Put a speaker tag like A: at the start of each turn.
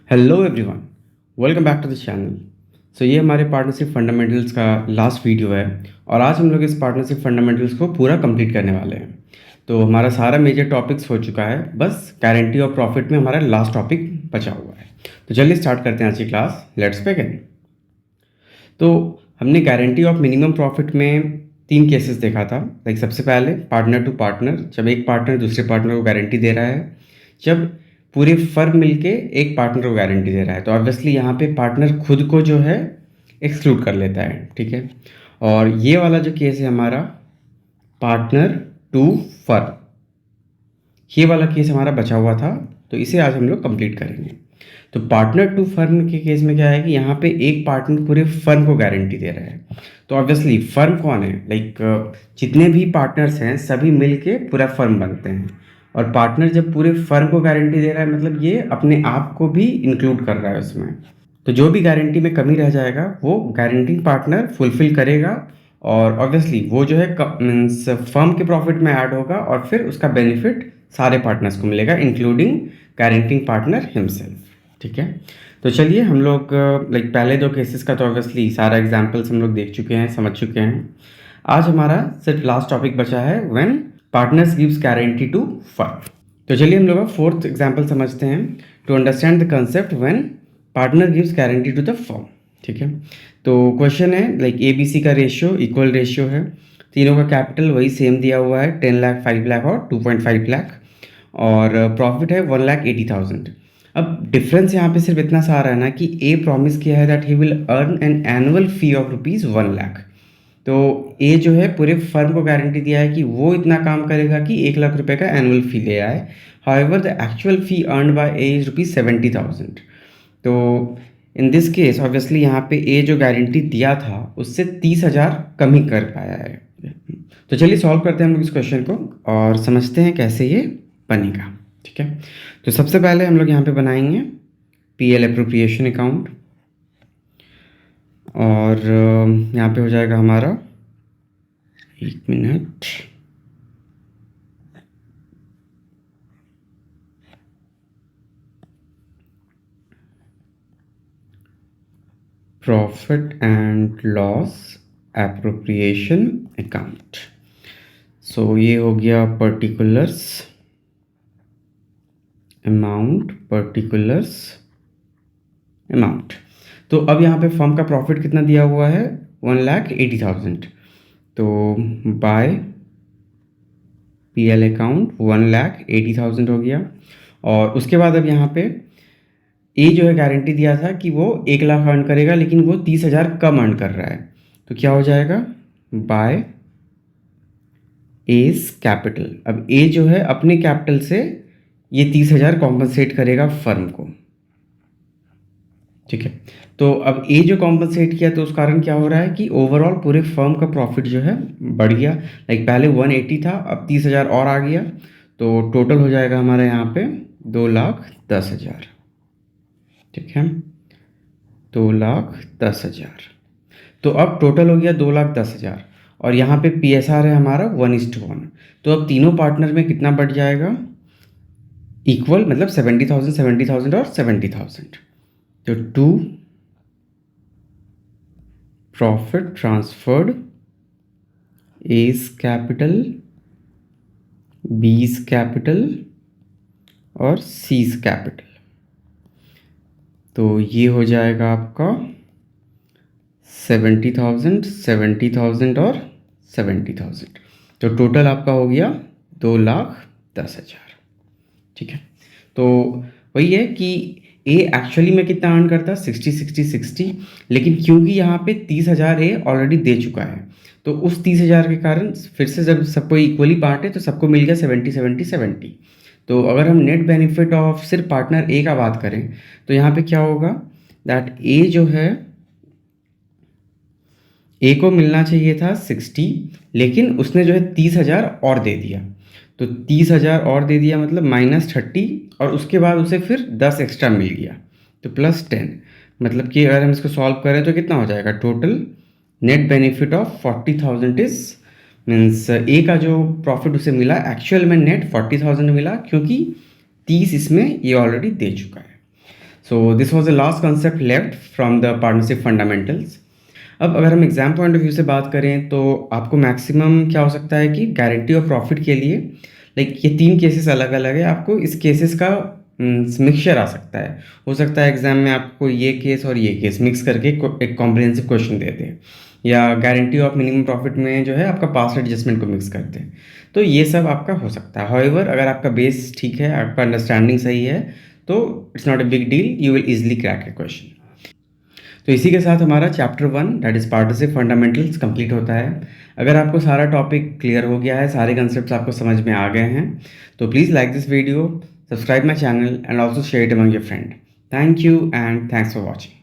A: Hello everyone, welcome back to the channel. ये हमारे partnership fundamentals का लास्ट वीडियो है और आज हम लोग इस पार्टनरशिप फंडामेंटल्स को पूरा कंप्लीट करने वाले हैं। तो हमारा सारा मेजर टॉपिक्स हो चुका है, बस गारंटी ऑफ प्रॉफिट में हमारा लास्ट टॉपिक बचा हुआ है। तो चलिए स्टार्ट करते हैं आज की क्लास। Let's begin. तो हमने गारंटी ऑफ मिनिमम प्रॉफिट में 3 केसेस देखा था। लाइक सबसे पहले पार्टनर टू पार्टनर, जब एक पार्टनर दूसरे पार्टनर को गारंटी दे रहा है, जब पूरे फर्म मिलके एक पार्टनर को गारंटी दे रहा है। तो ऑब्वियसली यहाँ पे पार्टनर खुद को जो है एक्सक्लूड कर लेता है, ठीक है। और ये वाला जो केस है हमारा पार्टनर टू फर्म, ये वाला केस हमारा बचा हुआ था, तो इसे आज हम लोग कंप्लीट करेंगे। तो पार्टनर टू फर्म के केस में क्या है कि यहाँ पे एक पार्टनर पूरे फर्म को गारंटी दे रहा है। तो ऑब्वियसली फर्म कौन है, लाइक जितने भी पार्टनर्स हैं सभी मिलके पूरा फर्म बनते हैं। और पार्टनर जब पूरे फर्म को गारंटी दे रहा है मतलब ये अपने आप को भी इंक्लूड कर रहा है उसमें। तो जो भी गारंटी में कमी रह जाएगा वो गारंटिंग पार्टनर फुलफिल करेगा और ऑब्वियसली वो जो है मीन्स फर्म के प्रॉफिट में ऐड होगा और फिर उसका बेनिफिट सारे पार्टनर्स को मिलेगा इंक्लूडिंग गारंटिंग पार्टनर हिमसेल्फ, ठीक है। तो चलिए हम लोग लाइक पहले 2 केसेस का तो ऑब्वियसली सारा एग्जांपल्स हम लोग देख चुके हैं, समझ चुके हैं। आज हमारा सिर्फ लास्ट टॉपिक बचा है when partners gives guarantee to firm. तो चलिए हम लोग 4th एग्जांपल समझते हैं to understand the concept when partner gives guarantee to the firm, ठीक है। तो क्वेश्चन है लाइक ABC का रेशियो इक्वल रेशियो है, तीनों का कैपिटल वही सेम दिया हुआ है 10 लाख, 5 लाख और 2.5 लाख, और प्रॉफिट है 1,80,000। अब डिफरेंस यहाँ पे सिर्फ इतना सा आ रहा है ना कि ए प्रॉमिस किया है that he will earn an annual fee of ₹1 lakh. तो ए जो है पूरे फर्म को गारंटी दिया है कि वो इतना काम करेगा कि 1 लाख रुपए का एनुअल फी ले आए। However the actual fee earned bye A is ₹70,000। तो इन दिस केस ऑब्वियसली यहाँ पे ए जो गारंटी दिया था उससे 30,000 कम ही कर पाया है। तो चलिए सॉल्व करते हैं हम लोग इस क्वेश्चन को और समझते हैं कैसे ये बनेगा, ठीक है। तो सबसे पहले हम लोग यहाँ पे बनाएंगे PL अप्रोप्रिएशन अकाउंट और यहाँ पे हो जाएगा हमारा 1 minute, profit and loss appropriation account. So ये हो गया पर्टिकुलर्स अमाउंट, पर्टिकुलर्स अमाउंट। तो अब यहाँ पे फर्म का प्रॉफिट कितना दिया हुआ है 1,80,000। तो बाय PL अकाउंट 1,80,000 हो गया। और उसके बाद अब यहाँ पे ए जो है गारंटी दिया था कि वो 1 लाख अर्न करेगा लेकिन वो 30,000 कम अर्न कर रहा है। तो क्या हो जाएगा बाय एज कैपिटल। अब ए जो है अपने कैपिटल से ये 30,000 कॉम्पनसेट करेगा फर्म को, ठीक है। तो अब ए जो कॉम्पनसेट किया तो उस कारण क्या हो रहा है कि ओवरऑल पूरे फर्म का प्रॉफिट जो है बढ़ गया। लाइक पहले 180 था, अब 30,000 और आ गया, तो टोटल हो जाएगा हमारा यहाँ पे 2,10,000, ठीक है, 2,10,000। तो अब टोटल हो गया 2,10,000 और यहाँ पे PSR है हमारा 1:1। तो अब तीनों पार्टनर में कितना बढ़ जाएगा इक्वल, मतलब 70,000, 70,000 और 70,000। तो to profit transferred as capital, B's capital और सीज कैपिटल। तो ये हो जाएगा आपका 70,000, 70,000 और 70,000। तो टोटल आपका हो गया 2,10,000, ठीक है। तो वही है कि ए एक्चुअली में कितना अर्न करता है 60, 60, 60, लेकिन क्योंकि यहाँ पे 30,000 ए ऑलरेडी दे चुका है तो उस 30,000 के कारण फिर से जब सबको इक्वली बांटे तो सबको मिल गया 70, 70, 70। तो अगर हम नेट बेनिफिट ऑफ सिर्फ पार्टनर ए का बात करें तो यहाँ पे क्या होगा दैट ए जो है ए को मिलना चाहिए था 60, लेकिन उसने जो है 30,000 और दे दिया। तो 30,000 और दे दिया मतलब -30, और उसके बाद उसे फिर 10 एक्स्ट्रा मिल गया तो +10। मतलब कि अगर हम इसको सॉल्व करें तो कितना हो जाएगा total net benefit of 40,000 is means A का जो प्रॉफिट उसे मिला एक्चुअल में नेट 40,000 मिला क्योंकि 30 इसमें ये ऑलरेडी दे चुका है। So this was the last concept left from the partnership fundamentals. अब अगर हम एग्ज़ाम पॉइंट ऑफ व्यू से बात करें तो आपको मैक्सिमम क्या हो सकता है कि गारंटी ऑफ प्रॉफिट के लिए लाइक ये 3 केसेस अलग-अलग है, आपको इस केसेस का मिक्सचर आ सकता है। हो सकता है एग्ज़ाम में आपको ये केस और ये केस मिक्स करके को एक कॉम्प्रिहेंसिव क्वेश्चन दे दें, या गारंटी ऑफ मिनिमम प्रॉफिट में जो है आपका पास्ट एडजस्टमेंट को मिक्स कर दें। तो ये सब आपका हो सकता है। हाउएवर अगर आपका बेस ठीक है, आपका अंडरस्टैंडिंग सही है, तो it's not a big deal, you will easily crack a question. तो इसी के साथ हमारा chapter 1 that is partnership fundamentals complete होता है। अगर आपको सारा टॉपिक क्लियर हो गया है, सारे कंसेप्ट्स आपको समझ में आ गए हैं, तो please like this video, subscribe my channel and also share it among your friend. Thank you and thanks for watching.